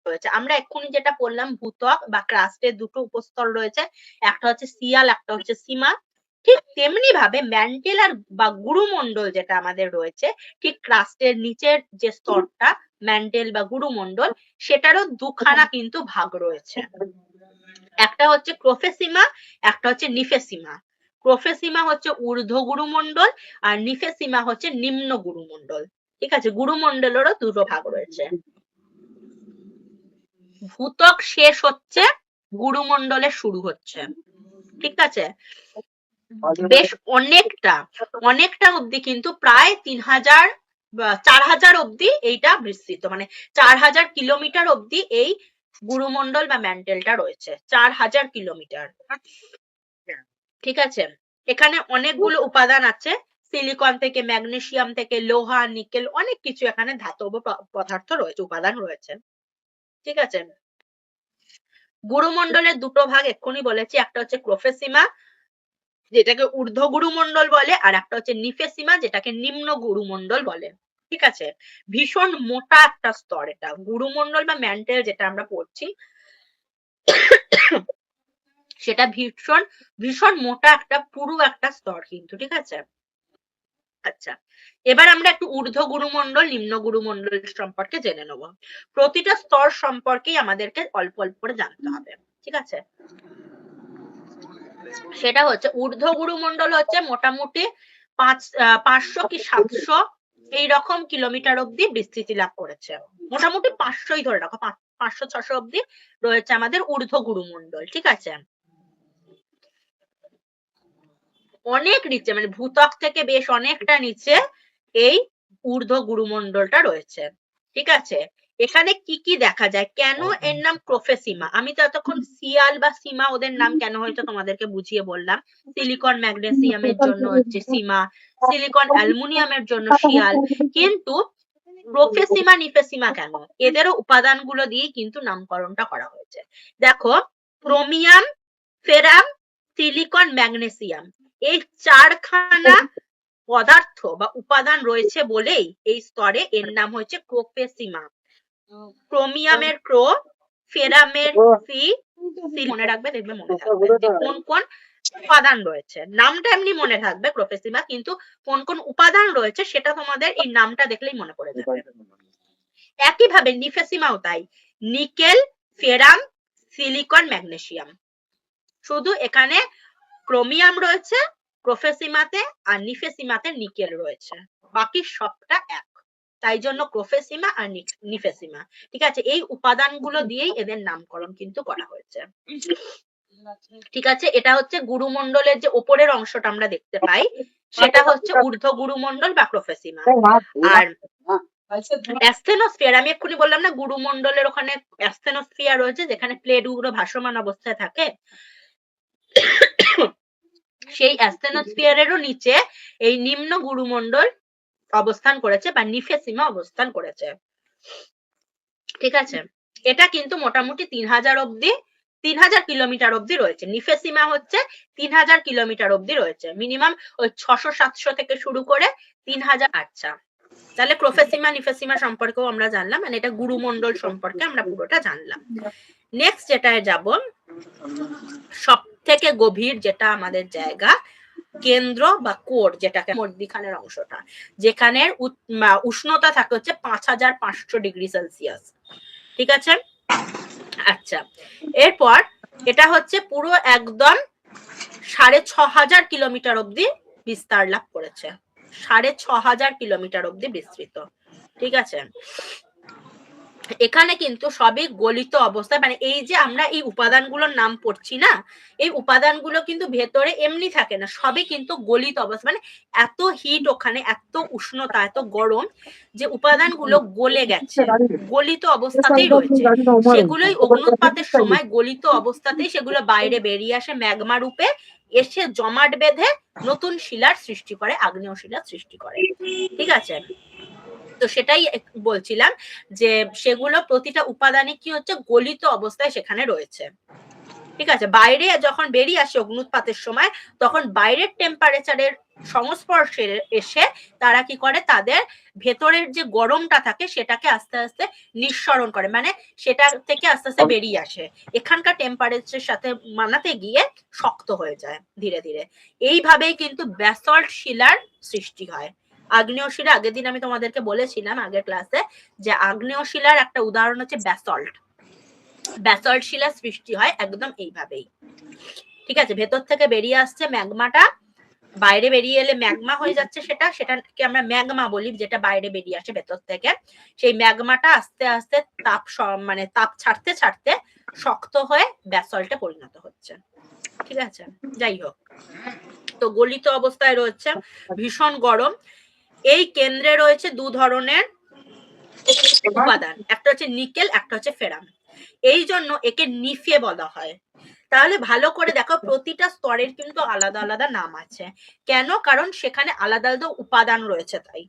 রয়েছে। আমরা এক্ষুনি যেটা বললাম ভূত্বক বা ক্রাস্টের দুটো উপস্তর রয়েছে, একটা হচ্ছে সিয়াল, একটা হচ্ছে সীমা। ঠিক তেমনি ভাবে ম্যান্টেল আর বা গুরুমণ্ডল যেটা আমাদের রয়েছে, ঠিক ক্রাস্টের নিচের যে স্তরটা ম্যান্টেল বা গুরুমণ্ডল, সেটারও দুখানা কিন্তু ভাগ রয়েছে। একটা হচ্ছে প্রোফেসিমা, একটা হচ্ছে নিফেসিমা। প্রোফেসিমা হচ্ছে ঊর্ধ্ব গুরুমণ্ডল আর নিফেসিমা হচ্ছে নিম্ন গুরুমণ্ডল। ঠিক আছে, গুরুমণ্ডলেরও দুটো ভাগ রয়েছে। ভূত্বক শেষ হচ্ছে, গুরুমণ্ডলে শুরু হচ্ছে। ঠিক আছে, বেশ অনেকটা অব্দি কিন্তু প্রায় 3000 4000 অব্দি এইটা বিস্তৃত, মানে 4000 কিলোমিটার অব্দি এই গুরুমণ্ডল বা ম্যান্টেলটা রয়েছে, 4000 কিলোমিটার। ঠিক আছে, এখানে অনেকগুলো উপাদান আছে, সিলিকন থেকে, ম্যাগনেসিয়াম থেকে, লোহা, নিকেল, অনেক কিছু এখানে ধাতব পদার্থ রয়েছে, উপাদান রয়েছে। ঠিক আছে, গুরুমণ্ডলের দুটো ভাগ এক্ষুনি বলেছি, একটা হচ্ছে প্রোফেসিমা যেটাকে ঊর্ধ্ব গুরুমণ্ডল বলে, আর একটা হচ্ছে নিফেসিমা যেটাকে নিম্ন গুরুমণ্ডল বলে। ঠিক আছে, ভীষণ মোটা একটা স্তর এটা, গুরুমণ্ডল বা ম্যান্টেল যেটা আমরা পড়ছি সেটা ভীষণ ভীষণ মোটা একটা পুরু একটা স্তর কিন্তু। ঠিক আছে, আচ্ছা, এবার আমরা একটু ঊর্ধ্ব গুরুমণ্ডল নিম্ন গুরুমণ্ডল সম্পর্কে জেনে নেব। প্রতিটা স্তর সম্পর্কেই আমাদেরকে অল্প অল্প করে জানতে হবে। ঠিক আছে, সেটা হচ্ছে ঊর্ধ্ব গুরুমণ্ডল হচ্ছে মোটামুটি 500 কি 700 এইরকম কিলোমিটার অব্দি বিস্তৃতি লাভ করেছে। মোটামুটি 500ই ধরে রাখো, 500-600 অব্দি রয়েছে আমাদের ঊর্ধ্ব গুরুমণ্ডল। ঠিক আছে, অনেক নিচে, মানে ভূত্বক থেকে বেশ অনেকটা নিচে এই ঊর্ধ্ব গুরুমণ্ডলটা রয়েছে। ঠিক আছে, এখানে কি কি দেখা যায়, কেন এর নাম প্রোফেসিমা? আমি তো এতক্ষণ সিয়াল বা সীমা ওদের নাম কেন হয়েছে তোমাদেরকে বুঝিয়ে বললাম। সিলিকন ম্যাগনেসিয়ামের জন্য হচ্ছে সীমা, সিলিকন অ্যালুমিনিয়ামের জন্য সিয়াল, কিন্তু প্রোফেসিমা নিফেসিমা কেন? এদেরও উপাদানগুলো দিয়েই কিন্তু নামকরণটা করা হয়েছে। দেখো, ক্রোমিয়াম, ফেরাম, সিলিকন, ম্যাগনেসিয়াম, এই চারখানা পদার্থ বা উপাদান রয়েছে বলেই এই স্তরে এর নাম হচ্ছে প্রোফেসিমা। ক্রোমিয়ামের ক্রো, ফেরামের ফি, মনে রাখবে, দেখবে মনে থাকবে যে কোন কোন উপাদান রয়েছে। নামটা এমনি মনে থাকবে প্রোফেসিমা, কিন্তু কোন কোন উপাদান রয়েছে সেটা তোমাদের এই নামটা দেখলেই মনে পড়ে যাবে। একইভাবে নিফেসিমাও তাই, নিকেল, ফেরাম, সিলিকন, ম্যাগনেসিয়াম। শুধু এখানে ক্রোমিয়াম রয়েছে প্রোফেসিমাতে আর নিফেসিমাতে নিকেল রয়েছে, বাকি সবটা এক, তাই জন্য প্রোফেসিমা আর নিফেসিমা। ঠিক আছে, এই উপাদানগুলো দিয়েই এদের নামকরণ কিন্তু করা হয়েছে। ঠিক আছে, এটা হচ্ছে গুরুমণ্ডলের যে উপরের অংশটা আমরা দেখতে পাই, সেটা হচ্ছে ঊর্ধ্ব গুরুমণ্ডল বা প্রোফেসিমা। আর অ্যাসথেনোস্ফিয়ার, আমি এক্ষুনি বললাম না গুরুমণ্ডলের ওখানে অ্যাসথেনোস্ফিয়ার রয়েছে যেখানে প্লেটগুলো ভাসমান অবস্থায় থাকে, সেই অ্যাসথেনোস্ফিয়ারেরও নিচে এই নিম্ন গুরুমণ্ডল অবস্থান করেছে বা নিফেসিমা অবস্থান করেছে। ঠিক আছে, এটা কিন্তু মোটামুটি 3000 কিলোমিটার অব্দি রয়েছে। নিফেসিমা হচ্ছে 3000 কিলোমিটার অব্দি রয়েছে, মিনিমাম ওই 600-700 থেকে শুরু করে 3000। আচ্ছা, তাহলে প্রোফেসিমা নিফেসিমা সম্পর্কেও আমরা জানলাম, মানে এটা গুরুমণ্ডল সম্পর্কে আমরা পুরোটা জানলাম। নেক্সট যেটায় যাব, সব থেকে গভীর যেটা আমাদের জায়গা, কেন্দ্র বা কোর, যেটাকে মধ্যিখানের অংশটা, যেখানে উষ্ণতা থাকে হচ্ছে 5500 ডিগ্রি সেলসিয়াস। ঠিক আছে, আচ্ছা, এরপর এটা হচ্ছে পুরো একদম 6500 কিলোমিটার অব্দি বিস্তার লাভ করেছে, 6500 কিলোমিটার অব্দি বিস্তৃত। ঠিক আছে, এখানে কিন্তু সবই গলিত অবস্থায়, মানে এই যে আমরা এই উপাদানগুলোর নাম পড়ছি না, এই উপাদানগুলো কিন্তু ভেতরে এমনি থাকে না, সবই কিন্তু গলিত অবস্থা, মানে এত হিট ওখানে, এত উষ্ণতা, এত গরম যে উপাদানগুলো গলে গেছে, গলিত অবস্থাতেই রয়েছে। সেগুলোই অগ্নুৎপাতের সময় গলিত অবস্থাতেই সেগুলো বাইরে বেরিয়ে আসে ম্যাগমা রূপে, এসে জমাট বেঁধে নতুন শিলার সৃষ্টি করে, আগ্নেয় শিলার সৃষ্টি করে। ঠিক আছে, তো সেটাই বলছিলাম যে সেগুলো প্রতিটা উপাদানে কি হচ্ছে, গলিত অবস্থায় সেখানে রয়েছে। ঠিক আছে, বাইরে যখন বেরিয়ে আসে অগ্নুৎপাতের সময়, তখন বাইরের টেম্পারেচারের সংস্পর্শে এসে তারা কি করে, তাদের ভেতরের যে গরমটা থাকে সেটাকে আস্তে আস্তে নিঃসরণ করে, মানে সেটা থেকে আস্তে আস্তে বেরিয়ে আসে, এখানকার টেম্পারেচারের সাথে মানাতে গিয়ে শক্ত হয়ে যায় ধীরে ধীরে। এইভাবেই কিন্তু ব্যাসল্ট শিলার সৃষ্টি হয়। আগ্নেয় শিলা, আগের দিন আমি তোমাদেরকে বলেছিলাম আগের ক্লাসে যে আগ্নেয় শিলার একটা উদাহরণ হচ্ছে ব্যাসল্ট। ব্যাসল্ট শিলা সৃষ্টি হয় একদম এইভাবেই। ঠিক আছে, ভেতর থেকে বেরিয়ে আসছে ম্যাগমাটা, বাইরে বেরিয়ে এলে ম্যাগমা হয়ে যাচ্ছে, সেটাকে আমরা ম্যাগমা বলি, যেটা বাইরে বেরিয়ে আসে ভেতর থেকে। সেই ম্যাগমাটা আস্তে আস্তে তাপ মানে তাপ ছাড়তে ছাড়তে শক্ত হয়ে ব্যাসল্টে পরিণত হচ্ছে। ঠিক আছে, যাই হোক, তো গলিত অবস্থায় রয়েছে, ভীষণ গরম। এই কেন্দ্রে রয়েছে দু ধরনের উপাদান, একটা হচ্ছে নিকেল, একটা হচ্ছে ফেরাম। এই জন্য একে নিফে বলা হয়। তাহলে ভালো করে দেখো, প্রতিটা স্তরের কিন্তু আলাদা আলাদা নাম আছে। কেন? কারণ সেখানে আলাদা আলাদা উপাদান রয়েছে, তাই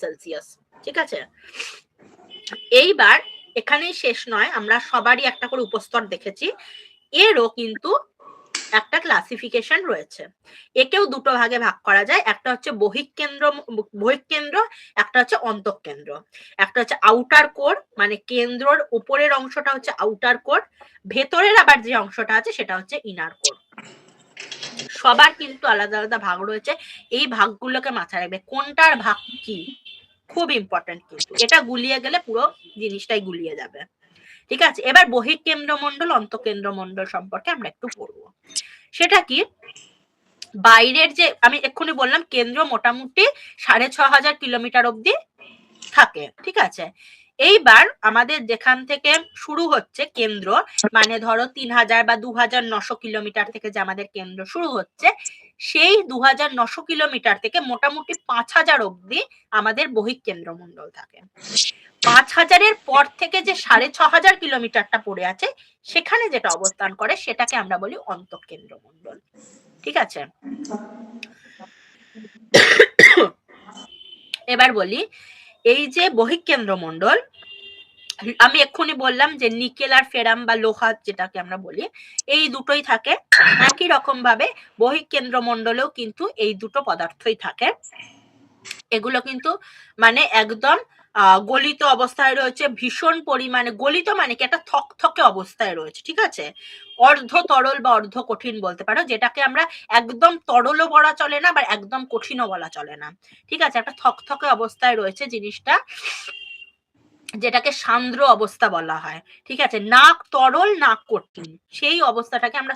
সেলসিয়াস। ঠিক আছে, এইবার এখানেই শেষ নয়, আমরা সবারই একটা করে উপস্তর দেখেছি, এরও কিন্তু একটা ক্লাসিফিকেশন রয়েছে। একেও দুটো ভাগে ভাগ করা যায়, একটা হচ্ছে বহিঃকেন্দ্র, একটা হচ্ছে অন্তঃকেন্দ্র। একটা হচ্ছে আউটার কোর, মানে কেন্দ্রর উপরের অংশটা হচ্ছে আউটার কোর, ভেতরের আবার যে অংশটা আছে সেটা হচ্ছে ইনার কোর। সবার কিন্তু আলাদা আলাদা ভাগ রয়েছে, এই ভাগগুলোকে মাথায় রাখবে, কোনটার ভাগ কি, খুব ইম্পর্টেন্ট, কিন্তু এটা গুলিয়ে গেলে পুরো জিনিসটাই গুলিয়ে যাবে। ঠিক আছে, এবার বহিঃকেন্দ্রমণ্ডল অন্তঃকেন্দ্রমণ্ডল সম্পর্কে আমরা একটু পড়বো। সেটা কি, বাইরের যে আমি এক্ষুনি বললাম কেন্দ্র মোটামুটি 6500 কিলোমিটার অব্দি থাকে। ঠিক আছে, এইবার আমাদের যেখান থেকে শুরু হচ্ছে কেন্দ্র, মানে ধরো 3000 বা 2900 কিলোমিটার থেকে যে আমাদের কেন্দ্র শুরু হচ্ছে, সেই 2900 কিলোমিটার থেকে মোটামুটি 5000 অব্দি আমাদের বহিঃকেন্দ্রমণ্ডল থাকে। 5000-এর পর থেকে যে 6500 কিলোমিটারটা পড়ে আছে, সেখানে যেটা অবস্থান করে সেটাকে আমরা বলি অন্তঃকেন্দ্রমণ্ডল। ঠিক আছে, এবার বলি, এই যে বহিঃকেন্দ্রমণ্ডল, আমি এক্ষুনি বললাম যে নিকেল আর ফেরাম বা লোহা যেটাকে আমরা বলি, এই দুটোই থাকে। একই রকম ভাবে বহিঃকেন্দ্রমণ্ডলেও কিন্তু এই দুটো পদার্থই থাকে। এগুলো কিন্তু মানে একদম গলিত অবস্থায় রয়েছে, ভীষণ পরিমাণে গলিত, মানে কি একটা থকথকে অবস্থায় রয়েছে। ঠিক আছে, অর্ধ তরল বা অর্ধ কঠিন বলতে পারো, যেটাকে আমরা একদম তরলও বলা চলে না, বা একদম কঠিনও বলা চলে না। ঠিক আছে, একটা থকথকে অবস্থায় রয়েছে জিনিসটা, যেটাকে সান্দ্র অবস্থা বলা হয়। ঠিক আছে, না তরল না কঠিন, সেই অবস্থাটাকে আমরা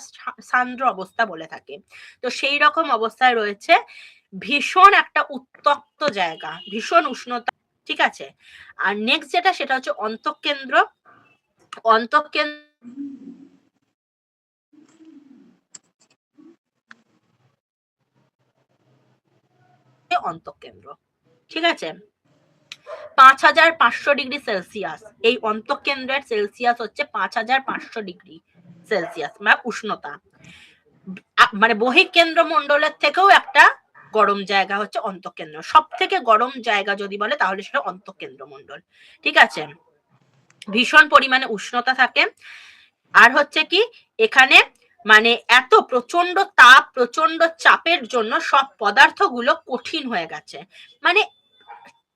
সান্দ্র অবস্থা বলে থাকি। তো সেই রকম অবস্থায় রয়েছে, ভীষণ একটা উত্তপ্ত জায়গা, ভীষণ উষ্ণতা। ঠিক আছে, আর নেক্সট যেটা, সেটা হচ্ছে অন্তঃকেন্দ্র। অন্তঃকেন্দ্র অন্তঃকেন্দ্র। ঠিক আছে, 5500 ডিগ্রি সেলসিয়াস, এই অন্তঃকেন্দ্রের সেলসিয়াস হচ্ছে 5500 ডিগ্রি সেলসিয়াস, মানে উষ্ণতা। মানে বহিঃকেন্দ্র মণ্ডলের থেকেও একটা গরম জায়গা হচ্ছে অন্তঃকেন্দ্র। সব থেকে গরম জায়গা যদি বলে তাহলে সেটা অন্তঃকেন্দ্র মণ্ডল। ঠিক আছে, ভীষণ পরিমাণে উষ্ণতা থাকে। আর হচ্ছে কি, এখানে মানে এত প্রচন্ড তাপ, প্রচন্ড চাপের জন্য সব পদার্থগুলো কঠিন হয়ে গেছে। মানে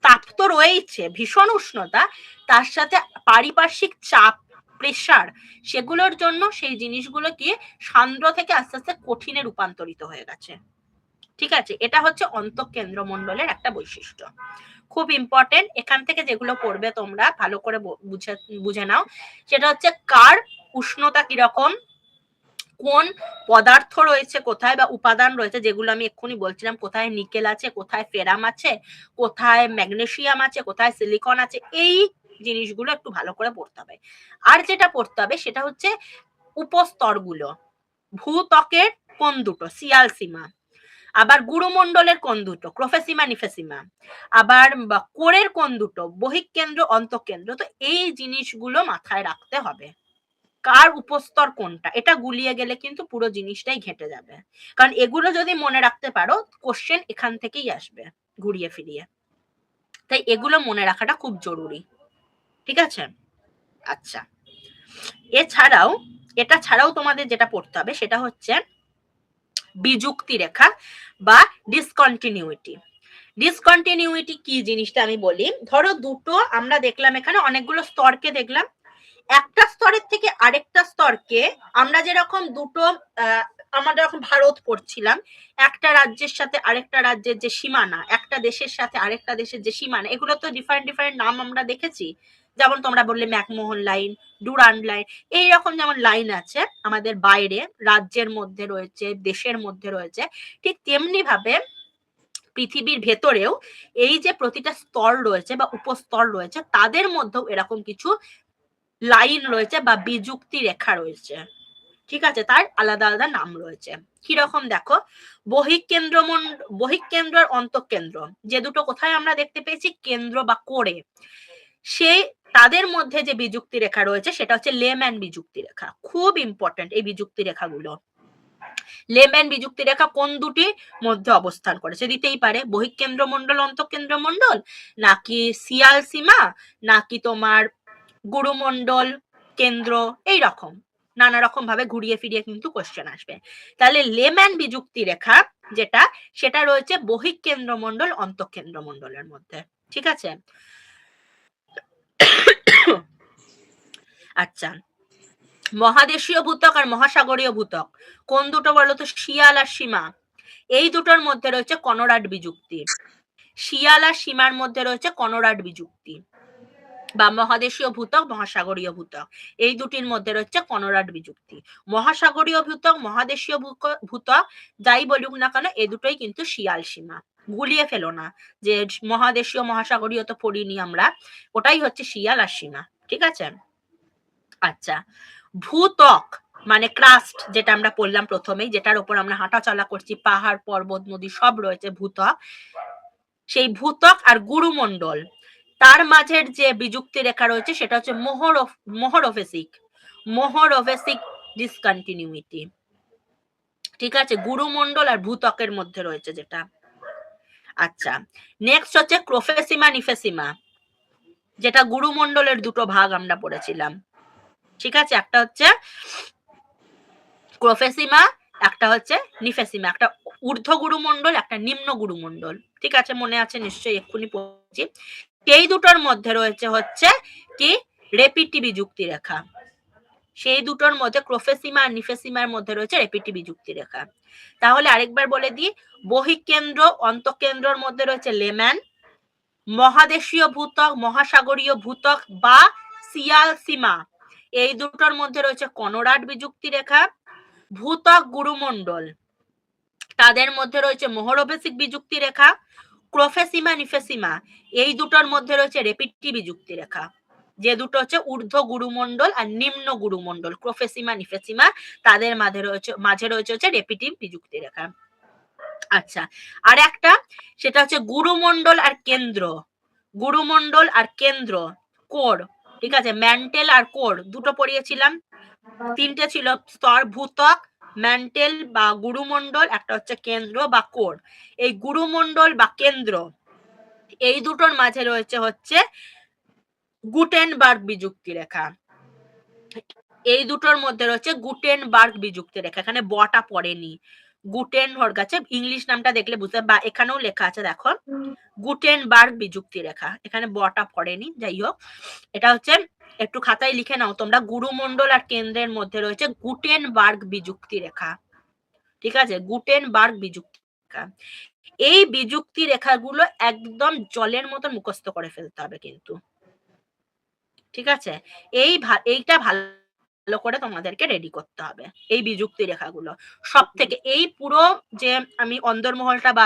তাপ তো রয়েছে, ভীষণ উষ্ণতা, তার সাথে পারিপার্শ্বিক চাপ, প্রেসার, সেগুলোর জন্য সেই জিনিসগুলো কি সান্দ্র থেকে আস্তে আস্তে কঠিনে রূপান্তরিত হয়ে গেছে। ঠিক আছে, এটা হচ্ছে অন্তঃকেন্দ্র মণ্ডলের একটা বৈশিষ্ট্য, খুব ইম্পর্টেন্ট। এখান থেকে যেগুলো পড়বে তোমরা ভালো করে বুঝে নাও, সেটা হচ্ছে কার উষ্ণতা কিরকম, কোন পদার্থ রয়েছে কোথায়, বা উপাদান রয়েছে, যেগুলো আমি এক্ষুনি বলছিলাম, কোথায় নিকেল আছে, কোথায় ফেরাম আছে, কোথায় ম্যাগনেসিয়াম আছে, কোথায় সিলিকন আছে, এই জিনিসগুলো একটু ভালো করে পড়তে হবে। আর যেটা পড়তে হবে সেটা হচ্ছে উপস্তরগুলো, ভূত্বকের কোন দুটো, সিয়াল সীমা, আবার গুরুমণ্ডলের কোন দুটো, ক্রোফেসিমা নিফেসিমা, আবার কোরের কোন দুটো, বহিঃকেন্দ্র অন্তঃকেন্দ্র। তো এই জিনিসগুলো মাথায় রাখতে হবে, কার উপস্তর কোনটা, এটা গুলিয়ে গেলে কিন্তু পুরো জিনিসটাই ঘেঁটে যাবে। কারণ এগুলো যদি মনে রাখতে পারো, কোশ্চেন এখান থেকেই আসবে ঘুরিয়ে ফিরিয়ে, তাই এগুলো মনে রাখাটা খুব জরুরি। ঠিক আছে, আচ্ছা, এটা ছাড়াও তোমাদের যেটা পড়তে হবে সেটা হচ্ছে বিযুক্তি রেখা বা ডিসকন্টিনিউইটি। ডিসকন্টিনিউইটি কি জিনিসটা আমি বলি। ধরো দুটো আমরা দেখলাম, এখানে অনেকগুলো স্তরকে দেখলাম, একটা স্তরের থেকে আরেকটা স্তরকে আমরা যেরকম দুটো আমরা যখন ভারত পড়ছিলাম, একটা রাজ্যের সাথে আরেকটা রাজ্যের যে সীমানা, একটা দেশের সাথে আরেকটা দেশের যে সীমানা, এগুলো তো ডিফারেন্ট ডিফারেন্ট নাম আমরা দেখেছি। যেমন তোমরা বললে ম্যাকমোহন লাইন, ডুরান্ড লাইন, এইরকম যেমন লাইন আছে আমাদের বাইরে, রাজ্যের মধ্যে রয়েছে, দেশের মধ্যে রয়েছে, ঠিক তেমনি ভাবে পৃথিবীর ভেতরেও এই যে প্রতিটা স্তর রয়েছে বা উপস্তর রয়েছে, তাদের মধ্যেও এরকম কিছু লাইন রয়েছে বা বিযুক্তি রেখা রয়েছে। ঠিক আছে, তার আলাদা আলাদা নাম রয়েছে। কিরকম দেখো, বহিঃকেন্দ্র আর অন্তঃকেন্দ্র, যে দুটো কোথায় আমরা দেখতে পেয়েছি, কেন্দ্র বা কোরে, সেই তাদের মধ্যে যে বিযুক্তি রেখা রয়েছে সেটা হচ্ছে লেম্যান বিযুক্তি রেখা। খুব ইম্পর্টেন্ট এই বিযুক্তি রেখাগুলো। লেম্যান বিযুক্তি রেখা কোন দুটির মধ্যে অবস্থান করেছে, দিতেই পারে বহিঃকেন্দ্র মন্ডল, অন্তঃকেন্দ্র মন্ডল, নাকি সিয়াল সীমা, নাকি তোমার গুরুমন্ডল কেন্দ্র, এই রকম নানা রকম ভাবে ঘুরিয়ে ফিরিয়ে কিন্তু কোশ্চেন আসবে। তাহলে লেম্যান বিযুক্তি রেখা যেটা, সেটা রয়েছে বহিঃকেন্দ্র মন্ডল, অন্তঃকেন্দ্র মন্ডলের মধ্যে। ঠিক আছে, আচ্ছা, মহাদেশীয় ভূত্বক আর মহাসাগরীয় ভূত্বক কোন দুটো বলতো, শিয়াল আর সীমা, এই দুটোর মধ্যে রয়েছে কনরাড বিযুক্তি। শিয়াল আর সীমার মধ্যে রয়েছে কনরাড বিযুক্তি, বা মহাদেশীয় ভূত্বক, মহাসাগরীয় ভূত্বক, এই দুটির মধ্যে রয়েছে কনরাড বিযুক্তি। মহাসাগরীয় ভূত্বক, মহাদেশীয় ভূত্বক যাই বলুক না কেন, এই দুটোই কিন্তু শিয়াল সীমা। গুলিয়ে ফেলো না যে মহাদেশীয় মহাসাগরীয় তো পড়িনি আমরা, ওটাই হচ্ছে শিয়াল আর সীমা। ঠিক আছে, আচ্ছা, ভূত্বক মানে ক্রাস্ট, যেটা আমরা পড়লাম প্রথমেই, যেটার উপর আমরা হাঁটা চলা করছি, পাহাড় পর্বত নদী সব রয়েছে ভূত্বক। সেই ভূত্বক আর গুরুমন্ডল, তার মাঝের যে বিযুক্তি রেখা রয়েছে সেটা হচ্ছে মোহরোভেসিক ডিসকন্টিনিউইটি। ঠিক আছে, গুরুমন্ডল আর ভূত্বকের মধ্যে রয়েছে যেটা। আচ্ছা, নেক্সট হচ্ছে ক্রোফেসিমা নিফেসিমা, যেটা গুরুমন্ডলের দুটো ভাগ আমরা পড়েছিলাম। ঠিক আছে, একটা হচ্ছে ক্রোফেসিমা, একটা হচ্ছে নিফেসিমা, একটা ঊর্ধ্ব গুরুমন্ডল, একটা নিম্ন গুরুমন্ডল। ঠিক আছে, মনে আছে নিশ্চয়ই, এক্ষুনি পড়ছি। সেই দুটোর মধ্যে রয়েছে হচ্ছে কি, রেপিটি বিযুক্তি রেখা। সেই দুটোর মধ্যে ক্রোফেসিমা আর নিফেসিমার মধ্যে রয়েছে রেপিটি বিযুক্তি রেখা। তাহলে আরেকবার বলে দিই, বহিঃকেন্দ্র অন্তঃকেন্দ্রের মধ্যে রয়েছে লেম্যান, মহাদেশীয় ভূত্বক, মহাসাগরীয় ভূত্বক বা সিয়াল সীমা, এই দুটোর মধ্যে রয়েছে কনরাড বিযুক্তি রেখা। ভূত্বক গুরুমন্ডল, তাদের মধ্যে রয়েছে মোহরোভেসিক বিযুক্তি রেখা। ক্রোফেসিমা নিফেসিমা, এই দুটোর মধ্যে রয়েছে রেপিটি বিযুক্তি রেখা, যে দুটো হচ্ছে ঊর্ধ্ব গুরুমন্ডল আর নিম্ন গুরুমন্ডল, ক্রোফেসিমা নিফেসিমা, তাদের মাঝে রয়েছে হচ্ছে রেপিটিভ বিযুক্তি রেখা। আচ্ছা, আর একটা সেটা হচ্ছে গুরুমন্ডল আর কেন্দ্র, গুরুমন্ডল আর কেন্দ্র, কোর। ঠিক আছে, ম্যান্টেল আর কোর দুটো পড়িয়েছিলাম, তিনটে ছিল স্তর, ভূত্বক, ম্যান্টেল বা গুরুমন্ডল, একটা হচ্ছে কেন্দ্র বা কোর। এই গুরুমন্ডল বা কেন্দ্র, এই দুটোর মাঝে রয়েছে হচ্ছে গুটেনবার্গ বিযুক্তি রেখা। এই দুটোর মধ্যে রয়েছে গুটেনবার্গ বিযুক্তি রেখা, এখানে বটা পড়েনি, গুটেনবার্গ আছে, ইংলিশ নামটা দেখলে বুঝতে, বা এখানেও লেখা আছে দেখো গুটেনবার্গ বিযুক্তি রেখা, এখানে বটা পড়েনি। যাই হোক, এটা হচ্ছে একটু খাতায় লিখে নাও তোমরা, গুরুমন্ডল আর কেন্দ্রের মধ্যে রয়েছে গুটেনবার্গ বিযুক্তি রেখা। ঠিক আছে, গুটেনবার্গ বিযুক্তি রেখা। এই বিযুক্তি রেখাগুলো একদম জলের মতন মুখস্থ করে ফেলতে হবে কিন্তু। ঠিক আছে, এইটা ভালো করে তোমাদেরকে রেডি করতে হবে। এই বিযুক্তি রেখাগুলো সব থেকে, এই পুরো যে আমি অন্দরমহলটা বা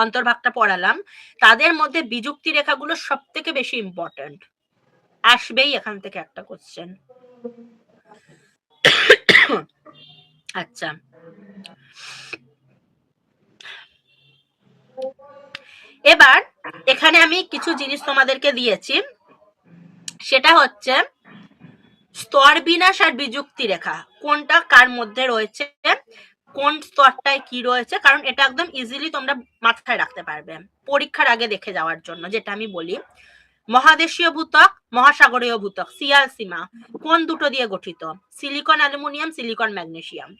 অন্তর্ভাগটা পড়ালাম, তাদের মধ্যে বিযুক্তি রেখাগুলো সব থেকে বেশি ইম্পর্টেন্ট, আসবেই এখান থেকে একটা কোশ্চেন। আচ্ছা, এবার এখানে আমি কিছু জিনিস তোমাদেরকে দিয়েছি, সেটা হচ্ছে স্তর বিন্যাস আর বিযুক্তি রেখা কোনটা কার মধ্যে রয়েছে, কোন স্তরটায় কি রয়েছে, কারণ এটা একদম ইজিলি তোমরা মাথায় রাখতে পারবে পরীক্ষার আগে দেখে যাওয়ার জন্য। যেটা আমি বলি, মহাদেশীয় ভূত্বক, মহাসাগরীয় ভূত্বক, সিয়াল সীমা কোন দুটো দিয়ে গঠিত, সিলিকন অ্যালুমিনিয়াম, সিলিকন ম্যাগনেসিয়াম।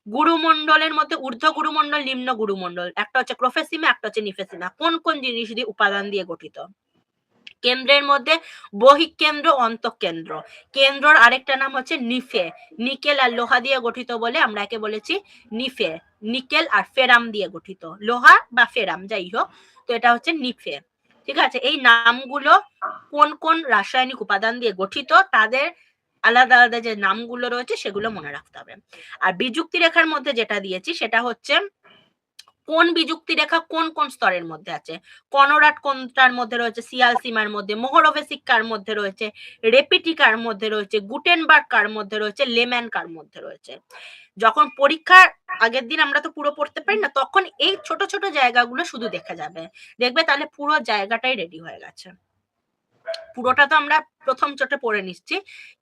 গুরুমণ্ডলের মধ্যে ঊর্ধ্ব গুরুমণ্ডল, নিম্ন গুরুমণ্ডল, একটা হচ্ছে প্রোফেসিমা, একটা হচ্ছে নিফেসিমা। কোন কোন জিনিস দিয়ে উপাদান দিয়ে গঠিত? কেন্দ্রের মধ্যে বহিঃকেন্দ্র, অন্তঃকেন্দ্র। কেন্দ্রর আরেকটা নাম হচ্ছে নিফে। নিকেল আর লোহা দিয়ে গঠিত বলে আমরা একে বলেছি নিফে। নিকেল আর ফেরাম দিয়ে গঠিত, লোহা বা ফেরাম যাই হোক, তো এটা হচ্ছে নিফে। ঠিক আছে, এই নামগুলো কোন কোন রাসায়নিক উপাদান দিয়ে গঠিত তাদের আলাদা আলাদা যে নামগুলো রয়েছে সেগুলো মনে রাখতে হবে। আর বিযুক্তি রেখার মধ্যে যেটা দিয়েছি সেটা হচ্ছে কোন বিযুক্তি রেখা কোন কোন স্তরের মধ্যে আছে। কনরাড কোনটার মধ্যে রয়েছে? সিয়ালসিমার মধ্যে। মোহরোভেসিক কার মধ্যে রয়েছে? রেপিটি কার মধ্যে রয়েছে? গুটেনবার্গ কার মধ্যে রয়েছে? লেম্যান কার মধ্যে রয়েছে? যখন পরীক্ষার আগের দিন আমরা তো পুরো পড়তে পারি না, তখন এই ছোট ছোট জায়গাগুলো শুধু দেখে যাবে, দেখবে তাহলে পুরো জায়গাটাই রেডি হয়ে গেছে। পুরোটা তো আমরা প্রথম চোটে পড়ে নিচ্ছি,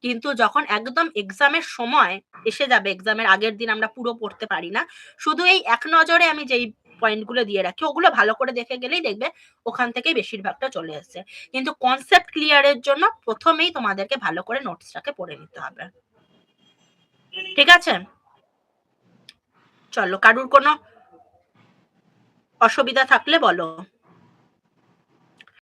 কিন্তু যখন একদম এক্সামের সময় এসে যাবে, এক্সামের আগের দিন আমরা পুরো পড়তে পারি না, শুধু এই এক নজরে আমি যেই পয়েন্টগুলো দিয়ে রাখি ওগুলো ভালো করে দেখে গেলেই দেখবে ওখান থেকেই বেশিরভাগটা চলে এসছে। কিন্তু কনসেপ্ট ক্লিয়ারের জন্য প্রথমেই তোমাদেরকে ভালো করে নোটসটাকে পড়ে নিতে হবে। ঠিক আছে, চলো, কারুর কোনো অসুবিধা থাকলে বলো।